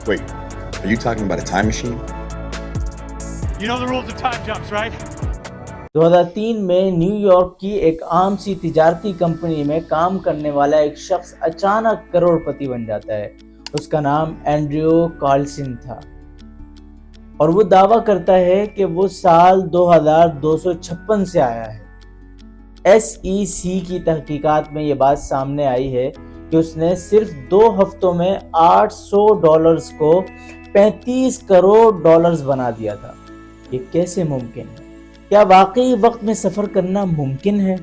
Wait, are you talking about a time machine? You know the rules of time jumps, right? 2003 میں new York کی ایک عام سی تجارتی company میں کام کرنے والا ایک شخص اچانک کروڑ پتی بن جاتا ہے۔ اس کا نام اینڈریو کارلسن تھا اور وہ دعویٰ کرتا ہے کہ وہ سال 2256 سے آیا ہے۔ SEC کی تحقیقات میں یہ بات سامنے آئی ہے کہ اس نے صرف 2 ہفتوں میں $800 کو $35 کروڑ بنا دیا تھا۔ یہ کیسے ممکن ہے؟ کیا واقعی وقت میں سفر کرنا ممکن ہے؟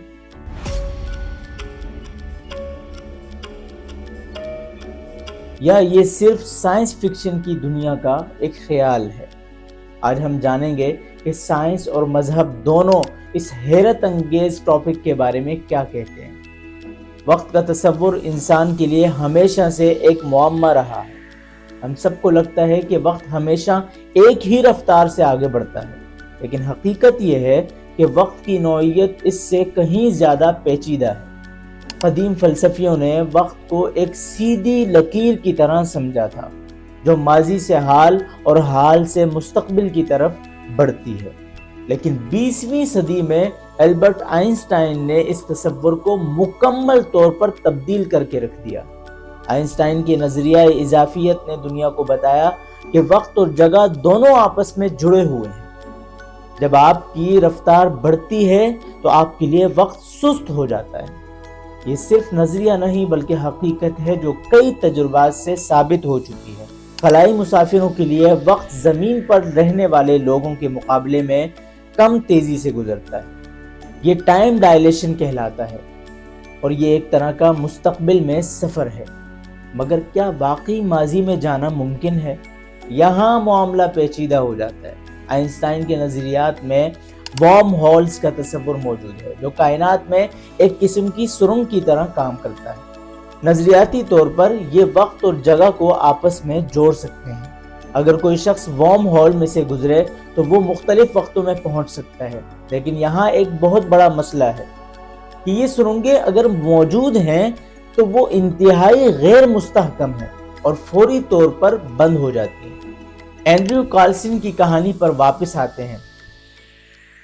یا یہ صرف سائنس فکشن کی دنیا کا ایک خیال ہے؟ آج ہم جانیں گے کہ سائنس اور مذہب دونوں اس حیرت انگیز ٹاپک کے بارے میں کیا کہتے ہیں۔ وقت کا تصور انسان کے لیے ہمیشہ سے ایک معمہ رہا ہے۔ ہم سب کو لگتا ہے کہ وقت ہمیشہ ایک ہی رفتار سے آگے بڑھتا ہے، لیکن حقیقت یہ ہے کہ وقت کی نوعیت اس سے کہیں زیادہ پیچیدہ ہے۔ قدیم فلسفیوں نے وقت کو ایک سیدھی لکیر کی طرح سمجھا تھا جو ماضی سے حال اور حال سے مستقبل کی طرف بڑھتی ہے، لیکن 20ویں صدی میں البرٹ آئنسٹائن نے اس تصور کو مکمل طور پر تبدیل کر کے رکھ دیا۔ آئنسٹائن کے نظریہ اضافیت نے دنیا کو بتایا کہ وقت اور جگہ دونوں آپس میں جڑے ہوئے ہیں۔ جب آپ کی رفتار بڑھتی ہے تو آپ کے لیے وقت سست ہو جاتا ہے۔ یہ صرف نظریہ نہیں بلکہ حقیقت ہے جو کئی تجربات سے ثابت ہو چکی ہے۔ خلائی مسافروں کے لیے وقت زمین پر رہنے والے لوگوں کے مقابلے میں کم تیزی سے گزرتا ہے۔ یہ ٹائم ڈائلیشن کہلاتا ہے اور یہ ایک طرح کا مستقبل میں سفر ہے۔ مگر کیا واقعی ماضی میں جانا ممکن ہے؟ یہاں معاملہ پیچیدہ ہو جاتا ہے۔ آئنسٹائن کے نظریات میں وارم ہولز کا تصور موجود ہے جو کائنات میں ایک قسم کی سرنگ کی طرح کام کرتا ہے۔ نظریاتی طور پر یہ وقت اور جگہ کو آپس میں جوڑ سکتے ہیں۔ اگر کوئی شخص وارم ہول میں سے گزرے تو وہ مختلف وقتوں میں پہنچ سکتا ہے، لیکن یہاں ایک بہت بڑا مسئلہ ہے کہ یہ سرنگیں اگر موجود ہیں تو وہ انتہائی غیر مستحکم ہیں اور فوری طور پر بند ہو جاتی ہیں۔ اینڈریو کارلسن کی کہانی پر واپس آتے ہیں۔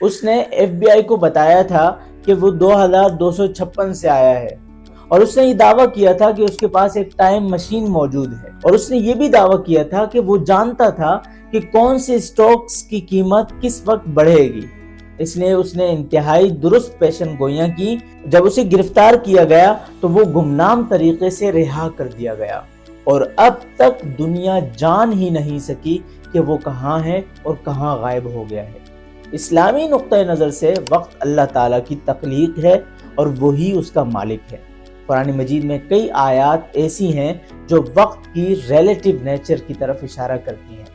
اس نے FBI کو بتایا تھا کہ وہ 2256 سے آیا ہے اور اس نے یہ دعویٰ کیا تھا کہ اس کے پاس ایک ٹائم مشین موجود ہے، اور اس نے یہ بھی دعویٰ کیا تھا کہ وہ جانتا تھا کہ کون سے اسٹاکس کی قیمت کس وقت بڑھے گی۔ اس لیے اس نے انتہائی درست پیشن گوئیاں کی۔ جب اسے گرفتار کیا گیا تو وہ گمنام طریقے سے رہا کر دیا گیا اور اب تک دنیا جان ہی نہیں سکی کہ وہ کہاں ہے اور کہاں غائب ہو گیا ہے۔ اسلامی نقطۂ نظر سے وقت اللہ تعالیٰ کی تخلیق ہے اور وہی اس کا مالک ہے۔ قرآن مجید میں کئی آیات ایسی ہیں جو وقت کی ریلیٹیو نیچر کی طرف اشارہ کرتی ہیں۔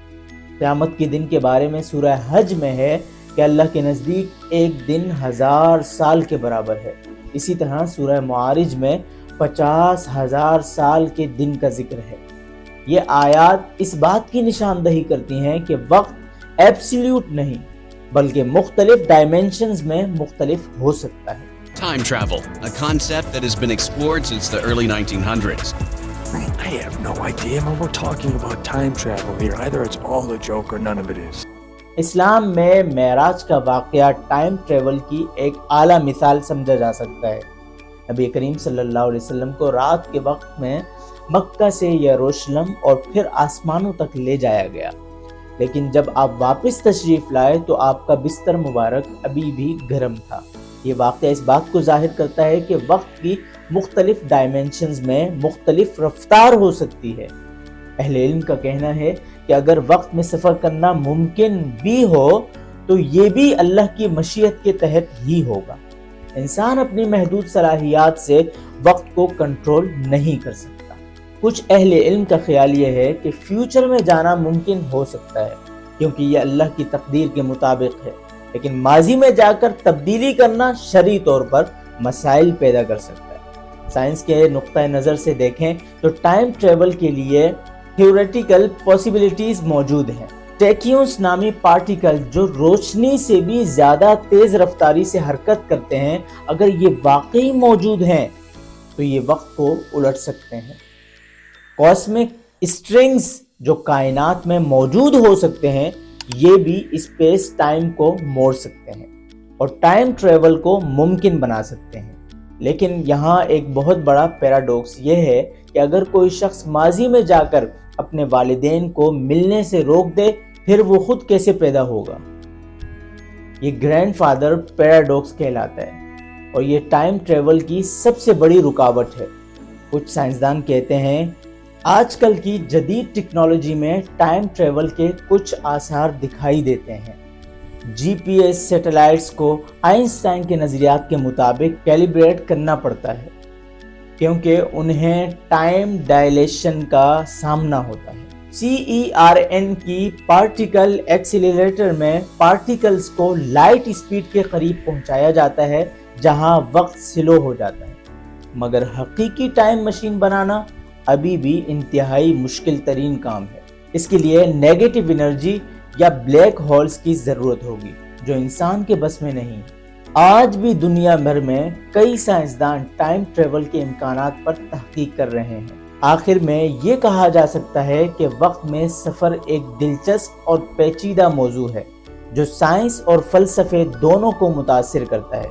قیامت کے دن کے بارے میں سورہ حج میں ہے کہ اللہ کے نزدیک ایک دن 1000 سال کے برابر ہے۔ اسی طرح سورہ معارج میں 50,000 سال کے دن کا ذکر ہے۔ یہ آیات اس بات کی نشاندہی کرتی ہیں کہ وقت ایبسلیوٹ نہیں بلکہ مختلف ڈائمینشنز میں مختلف ہو سکتا ہے۔ Time travel, a concept that has been explored since the early 1900s. I have no idea what we're talking about time travel here. Either it's all a joke or none of it is. اسلام میں معراج کا واقعہ time travel کی ایک اعلیٰ مثال سمجھا جا سکتا ہے۔ نبی کریم صلی اللہ علیہ وسلم کو رات کے وقت میں مکہ سے یروشلم اور پھر آسمانوں تک لے جایا گیا، لیکن جب آپ واپس تشریف لائے تو آپ کا بستر مبارک ابھی بھی گرم تھا۔ یہ واقعہ اس بات کو ظاہر کرتا ہے کہ وقت کی مختلف ڈائمینشنز میں مختلف رفتار ہو سکتی ہے۔ اہل علم کا کہنا ہے کہ اگر وقت میں سفر کرنا ممکن بھی ہو تو یہ بھی اللہ کی مشیت کے تحت ہی ہوگا۔ انسان اپنی محدود صلاحیات سے وقت کو کنٹرول نہیں کر سکتا۔ کچھ اہل علم کا خیال یہ ہے کہ فیوچر میں جانا ممکن ہو سکتا ہے کیونکہ یہ اللہ کی تقدیر کے مطابق ہے، لیکن ماضی میں جا کر تبدیلی کرنا شرعی طور پر مسائل پیدا کر سکتا ہے۔ سائنس کے نقطۂ نظر سے دیکھیں تو ٹائم ٹریول کے لیے تھیوریٹیکل پاسبلٹیز موجود ہیں۔ ٹیکیونس نامی پارٹیکل جو روشنی سے بھی زیادہ تیز رفتاری سے حرکت کرتے ہیں، اگر یہ واقعی موجود ہیں تو یہ وقت کو الٹ سکتے ہیں۔ کاسمک اسٹرنگز جو کائنات میں موجود ہو سکتے ہیں یہ بھی اسپیس ٹائم کو موڑ سکتے ہیں اور ٹائم ٹریول کو ممکن بنا سکتے ہیں۔ لیکن یہاں ایک بہت بڑا پیراڈوکس یہ ہے کہ اگر کوئی شخص ماضی میں جا کر اپنے والدین کو ملنے سے روک دے پھر وہ خود کیسے پیدا ہوگا؟ یہ گرینڈ فادر پیراڈوکس کہلاتا ہے اور یہ ٹائم ٹریول کی سب سے بڑی رکاوٹ ہے۔ کچھ سائنسدان کہتے ہیں آج کل کی جدید ٹیکنالوجی میں ٹائم ٹریول کے کچھ آثار دکھائی دیتے ہیں۔ جی پی ایس سیٹلائٹس کو آئنسٹائن کے نظریات کے مطابق کیلیبریٹ کرنا پڑتا ہے کیونکہ انہیں ٹائم ڈائلیشن کا سامنا ہوتا ہے۔ CERN کی پارٹیکل ایکسیلریٹر میں پارٹیکلز کو لائٹ اسپیڈ کے قریب پہنچایا جاتا ہے جہاں وقت سلو ہو جاتا ہے، مگر حقیقی ٹائم مشین بنانا ابھی بھی انتہائی مشکل ترین کام ہے۔ اس کے لیے نیگیٹو انرجی یا بلیک ہولز کی ضرورت ہوگی جو انسان کے بس میں نہیں۔ آج بھی دنیا بھر میں کئی سائنسدان ٹائم ٹریول کے امکانات پر تحقیق کر رہے ہیں۔ آخر میں یہ کہا جا سکتا ہے کہ وقت میں سفر ایک دلچسپ اور پیچیدہ موضوع ہے جو سائنس اور فلسفے دونوں کو متاثر کرتا ہے۔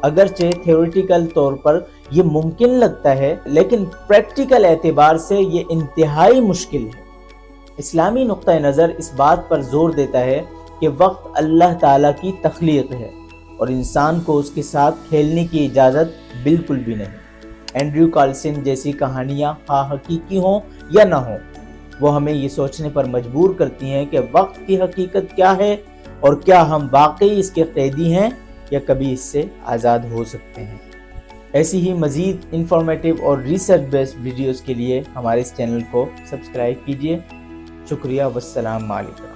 اگرچہ تھیوریٹیکل طور پر یہ ممکن لگتا ہے لیکن پریکٹیکل اعتبار سے یہ انتہائی مشکل ہے۔ اسلامی نقطہ نظر اس بات پر زور دیتا ہے کہ وقت اللہ تعالیٰ کی تخلیق ہے اور انسان کو اس کے ساتھ کھیلنے کی اجازت بالکل بھی نہیں۔ اینڈریو کارلسن جیسی کہانیاں خواہ حقیقی ہوں یا نہ ہوں وہ ہمیں یہ سوچنے پر مجبور کرتی ہیں کہ وقت کی حقیقت کیا ہے اور کیا ہم واقعی اس کے قیدی ہیں یا کبھی اس سے آزاد ہو سکتے ہیں۔ ایسی ہی مزید انفارمیٹیو اور ریسرچ بیسڈ ویڈیوز کے لیے ہمارے اس چینل کو سبسکرائب کیجیے۔ شکریہ، والسلام علیکم۔